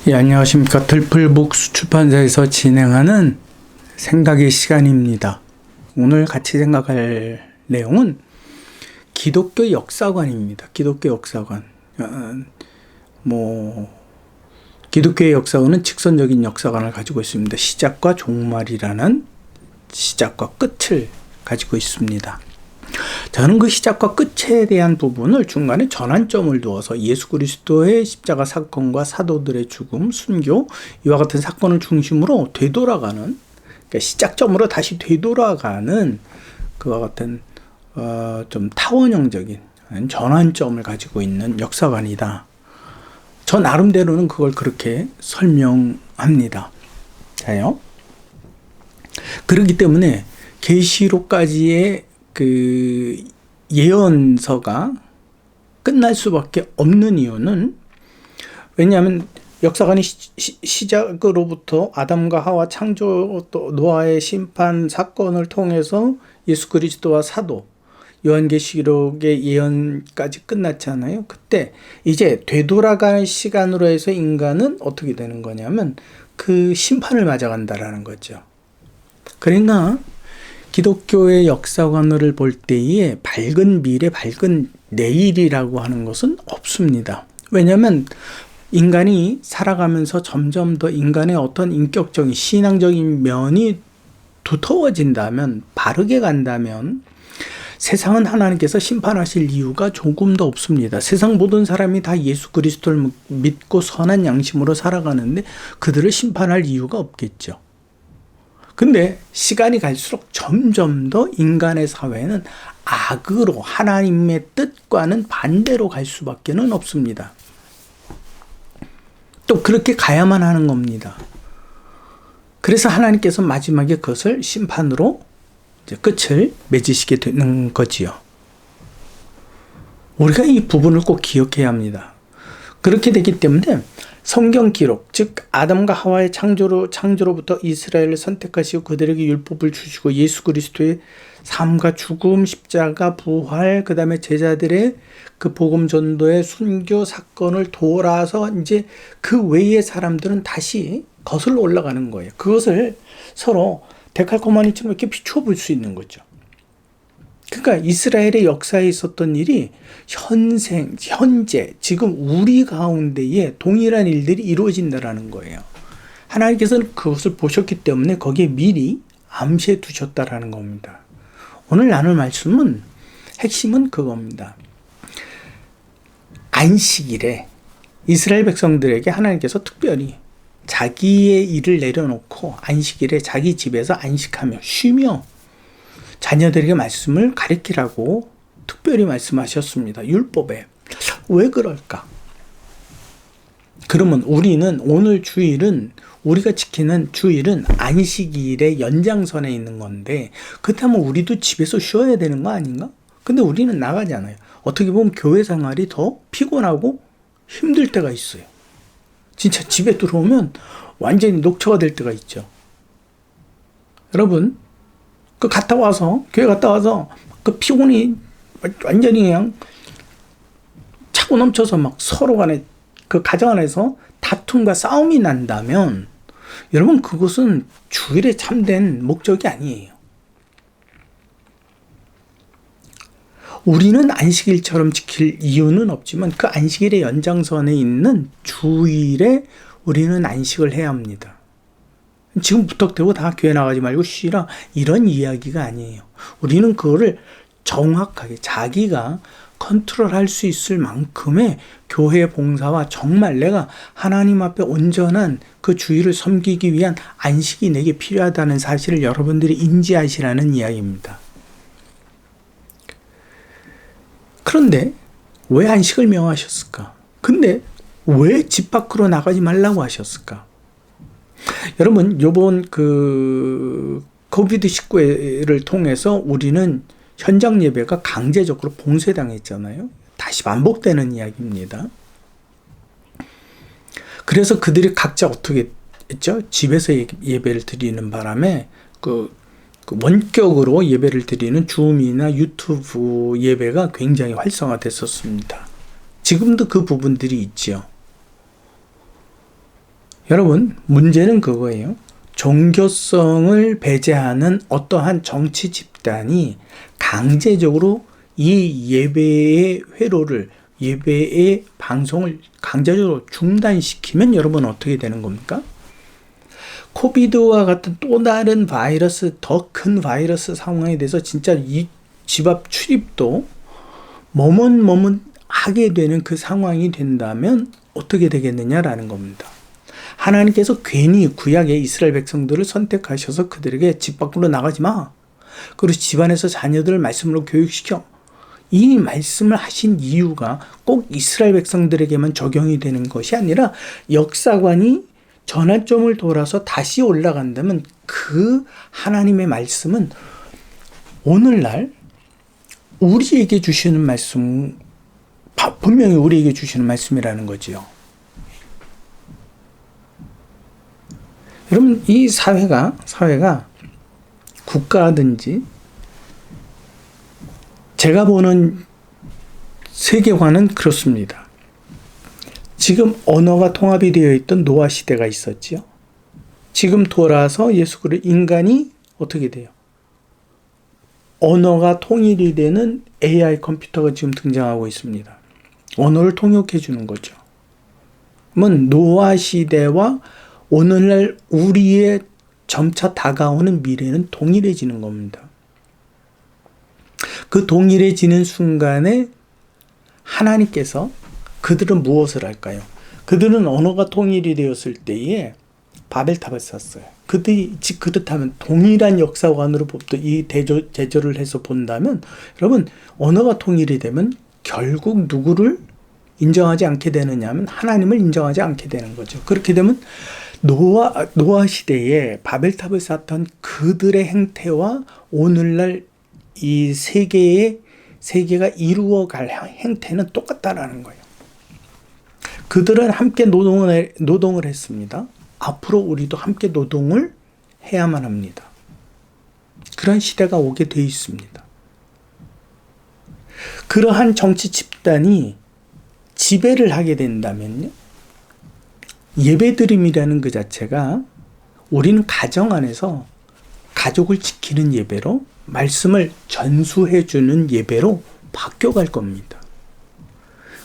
예, 안녕하십니까. 들풀북스 출판사에서 진행하는 생각의 시간입니다. 오늘 같이 생각할 내용은 기독교 역사관입니다. 기독교 역사관. 기독교의 역사관은 직선적인 역사관을 가지고 있습니다. 시작과 종말이라는 시작과 끝을 가지고 있습니다. 저는 그 시작과 끝에 대한 부분을 중간에 전환점을 두어서 예수 그리스도의 십자가 사건과 사도들의 죽음, 순교, 이와 같은 사건을 중심으로 되돌아가는, 그러니까 시작점으로 다시 되돌아가는 그와 같은 좀 타원형적인 전환점을 가지고 있는 역사관이다. 저 나름대로는 그걸 그렇게 설명합니다. 자요. 그렇기 때문에 계시록까지의 그 예언서가 끝날 수밖에 없는 이유는, 왜냐하면 역사관이 시작으로부터 아담과 하와 창조, 또 노아의 심판 사건을 통해서 예수 그리스도와 사도, 요한계시록의 예언까지 끝났잖아요. 그때 이제 되돌아갈 시간으로 해서 인간은 어떻게 되는 거냐면 그 심판을 맞아간다라는 거죠. 그러니까 기독교의 역사관을 볼 때에 밝은 미래, 밝은 내일이라고 하는 것은 없습니다. 왜냐하면 인간이 살아가면서 점점 더 인간의 어떤 인격적인, 신앙적인 면이 두터워진다면, 바르게 간다면 세상은 하나님께서 심판하실 이유가 조금 더 없습니다. 세상 모든 사람이 다 예수 그리스도를 믿고 선한 양심으로 살아가는데 그들을 심판할 이유가 없겠죠. 근데 시간이 갈수록 점점 더 인간의 사회는 악으로, 하나님의 뜻과는 반대로 갈 수밖에 없습니다. 또 그렇게 가야만 하는 겁니다. 그래서 하나님께서 마지막에 그것을 심판으로 이제 끝을 맺으시게 되는 거지요. 우리가 이 부분을 꼭 기억해야 합니다. 그렇게 되기 때문에 성경 기록, 즉 아담과 하와의 창조로부터 이스라엘을 선택하시고 그들에게 율법을 주시고 예수 그리스도의 삶과 죽음, 십자가, 부활, 그 다음에 제자들의 그 복음 전도의 순교 사건을 돌아서 이제 그 외의 사람들은 다시 거슬러 올라가는 거예요. 그것을 서로 데칼코마니처럼 이렇게 비추어 볼 수 있는 거죠. 그러니까 이스라엘의 역사에 있었던 일이 현재, 지금 우리 가운데에 동일한 일들이 이루어진다라는 거예요. 하나님께서는 그것을 보셨기 때문에 거기에 미리 암시해 두셨다라는 겁니다. 오늘 나눌 말씀은 핵심은 그겁니다. 안식일에 이스라엘 백성들에게 하나님께서 특별히 자기의 일을 내려놓고 안식일에 자기 집에서 안식하며 쉬며 자녀들에게 말씀을 가르치라고 특별히 말씀하셨습니다. 율법에. 왜 그럴까? 그러면 우리는 오늘 주일은, 우리가 지키는 주일은 안식일의 연장선에 있는 건데, 그렇다면 우리도 집에서 쉬어야 되는 거 아닌가? 근데 우리는 나가잖아요. 어떻게 보면 교회 생활이 더 피곤하고 힘들 때가 있어요. 진짜 집에 들어오면 완전히 녹초가 될 때가 있죠. 여러분, 교회 갔다 와서 그 피곤이 완전히 그냥 차고 넘쳐서 막 서로 간에 그 가정 안에서 다툼과 싸움이 난다면 여러분, 그것은 주일에 참된 목적이 아니에요. 우리는 안식일처럼 지킬 이유는 없지만 그 안식일의 연장선에 있는 주일에 우리는 안식을 해야 합니다. 지금 부탁되고 다 교회 나가지 말고 쉬라, 이런 이야기가 아니에요. 우리는 그거를 정확하게 자기가 컨트롤할 수 있을 만큼의 교회 봉사와 정말 내가 하나님 앞에 온전한 그 주일을 섬기기 위한 안식이 내게 필요하다는 사실을 여러분들이 인지하시라는 이야기입니다. 그런데 왜 안식을 명하셨을까? 근데 왜 집 밖으로 나가지 말라고 하셨을까? 여러분, 요번 코비드19를 통해서 우리는 현장 예배가 강제적으로 봉쇄당했잖아요. 다시 반복되는 이야기입니다. 그래서 그들이 각자 어떻게 했죠? 집에서 예배를 드리는 바람에 그 원격으로 예배를 드리는 줌이나 유튜브 예배가 굉장히 활성화됐었습니다. 지금도 그 부분들이 있죠. 여러분, 문제는 그거예요. 종교성을 배제하는 어떠한 정치 집단이 강제적으로 이 예배의 회로를, 예배의 방송을 강제적으로 중단시키면 여러분 어떻게 되는 겁니까? 코비드와 같은 또 다른 바이러스, 더 큰 바이러스 상황에 대해서 진짜 이 집 앞 출입도 머뭇머뭇하게 되는 그 상황이 된다면 어떻게 되겠느냐라는 겁니다. 하나님께서 괜히 구약의 이스라엘 백성들을 선택하셔서 그들에게 집 밖으로 나가지 마. 그리고 집안에서 자녀들을 말씀으로 교육시켜. 이 말씀을 하신 이유가 꼭 이스라엘 백성들에게만 적용이 되는 것이 아니라 역사관이 전환점을 돌아서 다시 올라간다면 그 하나님의 말씀은 오늘날 우리에게 주시는 말씀, 분명히 우리에게 주시는 말씀이라는 거지요. 여러분, 이 사회가 국가든지 제가 보는 세계관은 그렇습니다. 지금 언어가 통합이 되어 있던 노아 시대가 있었지요. 지금 돌아서 예수 그리스도 인간이 어떻게 돼요? 언어가 통일이 되는 AI 컴퓨터가 지금 등장하고 있습니다. 언어를 통역해 주는 거죠. 그러면 노아 시대와 오늘날 우리의 점차 다가오는 미래는 동일해지는 겁니다. 그 동일해지는 순간에 하나님께서 그들은 무엇을 할까요? 그들은 언어가 통일이 되었을 때에 바벨탑을 쌓았어요. 그들이 그렇다면 동일한 역사관으로 이 대조를 해서 본다면 여러분, 언어가 통일이 되면 결국 누구를 인정하지 않게 되느냐 하면 하나님을 인정하지 않게 되는 거죠. 그렇게 되면 노아 시대에 바벨탑을 쌓았던 그들의 행태와 오늘날 이 세계가 이루어갈 행태는 똑같다라는 거예요. 그들은 함께 노동을 했습니다. 앞으로 우리도 함께 노동을 해야만 합니다. 그런 시대가 오게 되어 있습니다. 그러한 정치 집단이 지배를 하게 된다면요, 예배드림이라는 그 자체가 우리는 가정 안에서 가족을 지키는 예배로, 말씀을 전수해주는 예배로 바뀌어갈 겁니다.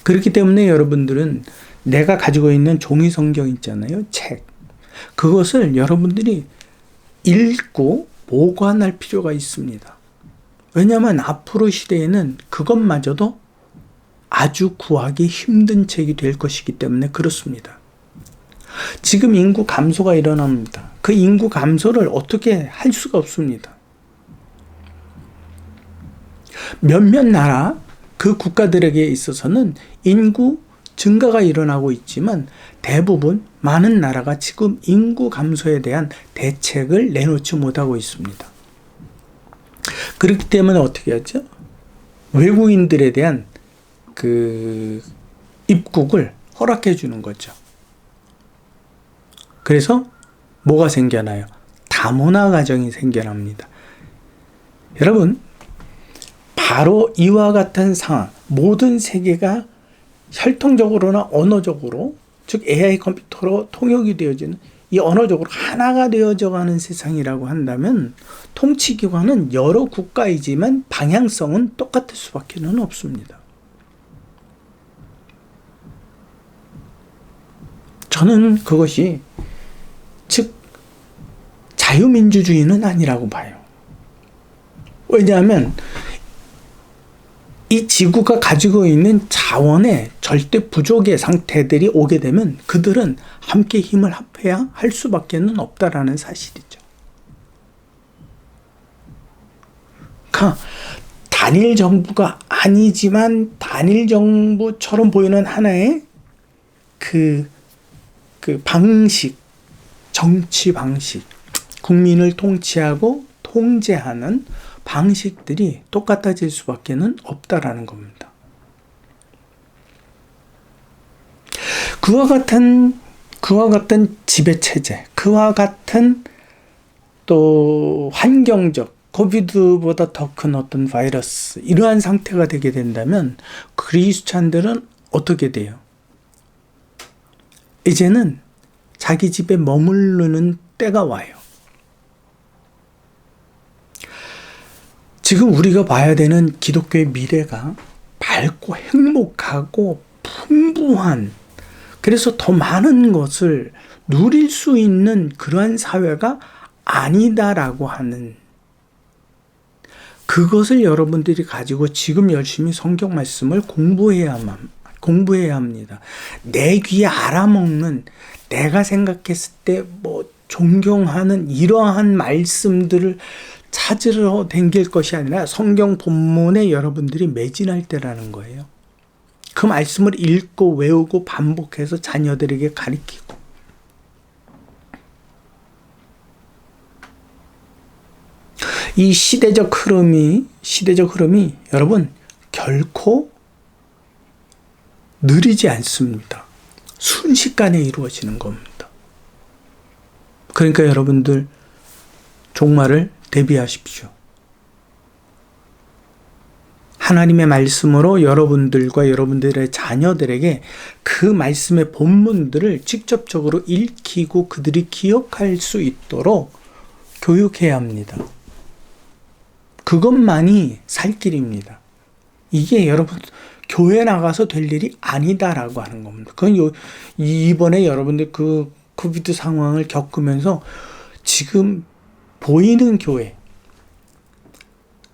그렇기 때문에 여러분들은 내가 가지고 있는 종이 성경 있잖아요, 책. 그것을 여러분들이 읽고 보관할 필요가 있습니다. 왜냐하면 앞으로 시대에는 그것마저도 아주 구하기 힘든 책이 될 것이기 때문에 그렇습니다. 지금 인구 감소가 일어납니다. 그 인구 감소를 어떻게 할 수가 없습니다. 몇몇 나라, 그 국가들에게 있어서는 인구 증가가 일어나고 있지만 대부분 많은 나라가 지금 인구 감소에 대한 대책을 내놓지 못하고 있습니다. 그렇기 때문에 어떻게 하죠? 외국인들에 대한 그 입국을 허락해 주는 거죠. 그래서 뭐가 생겨나요? 다문화 가정이 생겨납니다. 여러분, 바로 이와 같은 상황, 모든 세계가 혈통적으로나 언어적으로, 즉 AI 컴퓨터로 통역이 되어지는 이 언어적으로 하나가 되어져 가는 세상이라고 한다면 통치기관은 여러 국가이지만 방향성은 똑같을 수밖에 없습니다. 저는 그것이 즉 자유민주주의는 아니라고 봐요. 왜냐하면 이 지구가 가지고 있는 자원의 절대 부족의 상태들이 오게 되면 그들은 함께 힘을 합해야 할 수밖에 없다라는 사실이죠. 그러니까 단일 정부가 아니지만 단일 정부처럼 보이는 하나의 그 방식, 정치 방식, 국민을 통치하고 통제하는 방식들이 똑같아질 수밖에 없다라는 겁니다. 그와 같은 지배체제, 그와 같은 또 환경적, 코비드보다 더 큰 어떤 바이러스, 이러한 상태가 되게 된다면 그리스찬들은 어떻게 돼요? 이제는 자기 집에 머무르는 때가 와요. 지금 우리가 봐야 되는 기독교의 미래가 밝고 행복하고 풍부한, 그래서 더 많은 것을 누릴 수 있는 그러한 사회가 아니다라고 하는, 그것을 여러분들이 가지고 지금 열심히 성경 말씀을 공부해야 합니다. 내 귀에 알아먹는, 내가 생각했을 때 존경하는 이러한 말씀들을 찾으러 댕길 것이 아니라 성경 본문에 여러분들이 매진할 때라는 거예요. 그 말씀을 읽고 외우고 반복해서 자녀들에게 가르치고, 이 시대적 흐름이 여러분 결코 느리지 않습니다. 순식간에 이루어지는 겁니다. 그러니까 여러분들 종말을 대비하십시오. 하나님의 말씀으로 여러분들과 여러분들의 자녀들에게 그 말씀의 본문들을 직접적으로 읽히고 그들이 기억할 수 있도록 교육해야 합니다. 그것만이 살 길입니다. 이게 여러분 교회 나가서 될 일이 아니다라고 하는 겁니다. 그건 이번에 여러분들 그 코비드 상황을 겪으면서 지금 보이는 교회,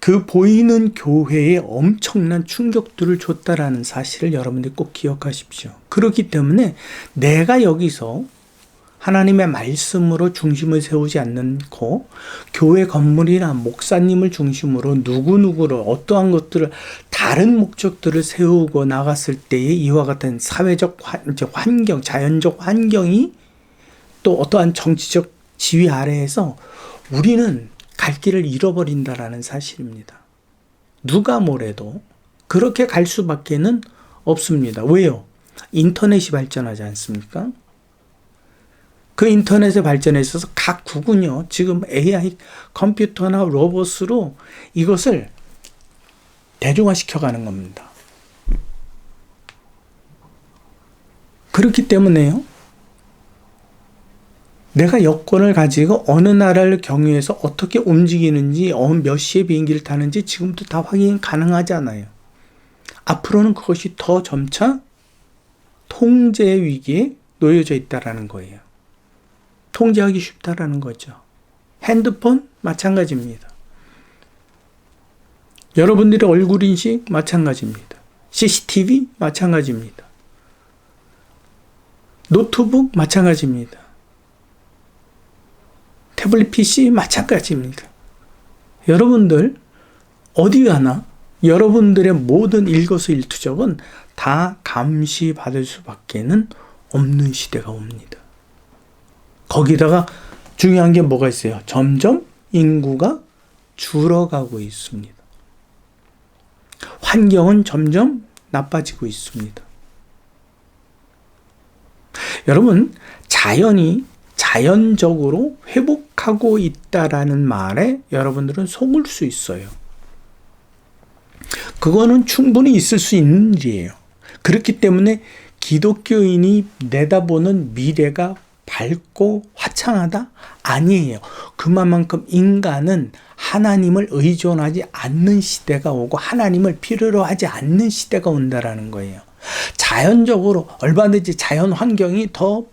그 보이는 교회에 엄청난 충격들을 줬다라는 사실을 여러분들이 꼭 기억하십시오. 그렇기 때문에 내가 여기서 하나님의 말씀으로 중심을 세우지 않고 교회 건물이나 목사님을 중심으로 누구누구를 어떠한 것들을 다른 목적들을 세우고 나갔을 때에 이와 같은 사회적 환경, 자연적 환경이 또 어떠한 정치적 지위 아래에서 우리는 갈 길을 잃어버린다라는 사실입니다. 누가 뭐래도 그렇게 갈 수밖에는 없습니다. 왜요? 인터넷이 발전하지 않습니까? 그 인터넷의 발전에 있어서 각 국은요, 지금 AI 컴퓨터나 로봇으로 이것을 대중화시켜가는 겁니다. 그렇기 때문에요, 내가 여권을 가지고 어느 나라를 경유해서 어떻게 움직이는지, 몇 시에 비행기를 타는지 지금도 다 확인 가능하잖아요. 앞으로는 그것이 더 점차 통제 위기에 놓여져 있다라는 거예요. 통제하기 쉽다라는 거죠. 핸드폰 마찬가지입니다. 여러분들의 얼굴 인식 마찬가지입니다. CCTV 마찬가지입니다. 노트북 마찬가지입니다. 태블릿 PC 마찬가지입니다. 여러분들 어디 가나 여러분들의 모든 일거수일투족은 다 감시받을 수밖에는 없는 시대가 옵니다. 거기다가 중요한 게 뭐가 있어요? 점점 인구가 줄어가고 있습니다. 환경은 점점 나빠지고 있습니다. 여러분, 자연이 자연적으로 회복하고 있다라는 말에 여러분들은 속을 수 있어요. 그거는 충분히 있을 수 있는 일이에요. 그렇기 때문에 기독교인이 내다보는 미래가 밝고 화창하다? 아니에요. 그만큼 인간은 하나님을 의존하지 않는 시대가 오고 하나님을 필요로 하지 않는 시대가 온다라는 거예요. 자연적으로 얼마든지 자연 환경이 더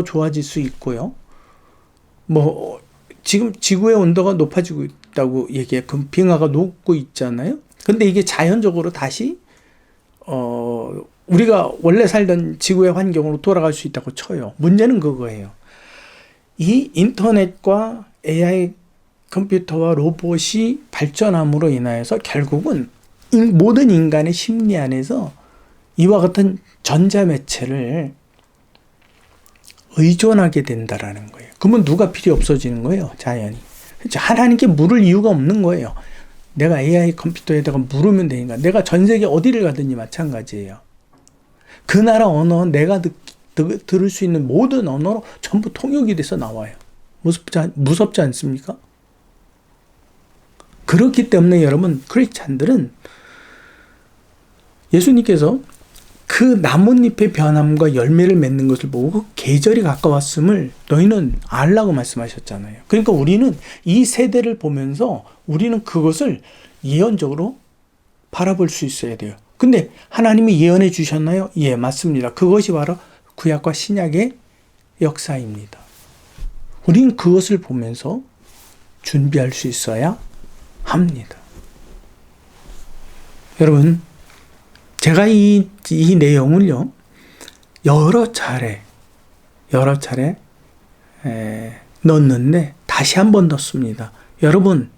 좋아질 수 있고요. 지금 지구의 온도가 높아지고 있다고 얘기해요. 그럼 빙하가 녹고 있잖아요. 근데 이게 자연적으로 다시 우리가 원래 살던 지구의 환경으로 돌아갈 수 있다고 쳐요. 문제는 그거예요. 이 인터넷과 AI 컴퓨터와 로봇이 발전함으로 인하여서 결국은 모든 인간의 심리 안에서 이와 같은 전자매체를 의존하게 된다라는 거예요. 그러면 누가 필요 없어지는 거예요? 자연이. 그렇죠? 하나님께 물을 이유가 없는 거예요. 내가 AI 컴퓨터에다가 물으면 되니까. 내가 전 세계 어디를 가든지 마찬가지예요. 그 나라 언어, 내가 들을 수 있는 모든 언어로 전부 통역이 돼서 나와요. 무섭지 않습니까? 그렇기 때문에 여러분, 크리스찬들은 예수님께서 그 나뭇잎의 변함과 열매를 맺는 것을 보고 그 계절이 가까웠음을 너희는 알라고 말씀하셨잖아요. 그러니까 우리는 이 세대를 보면서 우리는 그것을 예언적으로 바라볼 수 있어야 돼요. 근데 하나님이 예언해 주셨나요? 예, 맞습니다. 그것이 바로 구약과 신약의 역사입니다. 우리는 그것을 보면서 준비할 수 있어야 합니다. 여러분, 제가 이 내용을요, 여러 차례 넣었는데 다시 한 번 넣습니다. 여러분,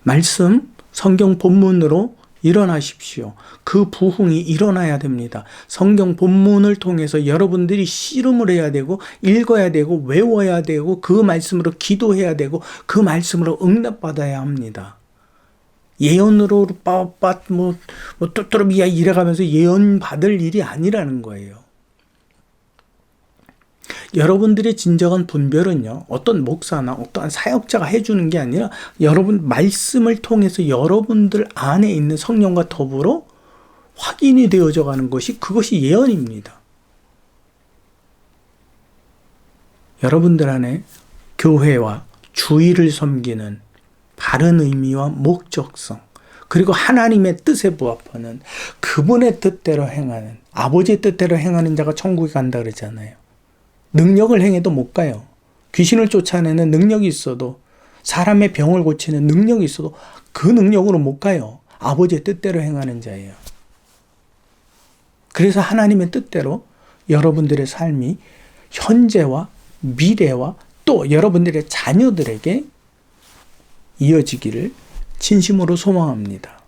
말씀, 성경 본문으로 일어나십시오. 그 부흥이 일어나야 됩니다. 성경 본문을 통해서 여러분들이 씨름을 해야 되고, 읽어야 되고, 외워야 되고, 그 말씀으로 기도해야 되고, 그 말씀으로 응답받아야 합니다. 예언으로 뚜뚜루비야 이래가면서 예언 받을 일이 아니라는 거예요. 여러분들의 진정한 분별은요, 어떤 목사나 어떠한 사역자가 해주는 게 아니라 여러분 말씀을 통해서 여러분들 안에 있는 성령과 더불어 확인이 되어져 가는 것이 그것이 예언입니다. 여러분들 안에 교회와 주의를 섬기는 바른 의미와 목적성, 그리고 하나님의 뜻에 부합하는 그분의 뜻대로 행하는, 아버지의 뜻대로 행하는 자가 천국에 간다 그러잖아요. 능력을 행해도 못 가요. 귀신을 쫓아내는 능력이 있어도, 사람의 병을 고치는 능력이 있어도 그 능력으로 못 가요. 아버지의 뜻대로 행하는 자예요. 그래서 하나님의 뜻대로 여러분들의 삶이 현재와 미래와 또 여러분들의 자녀들에게 이어지기를 진심으로 소망합니다.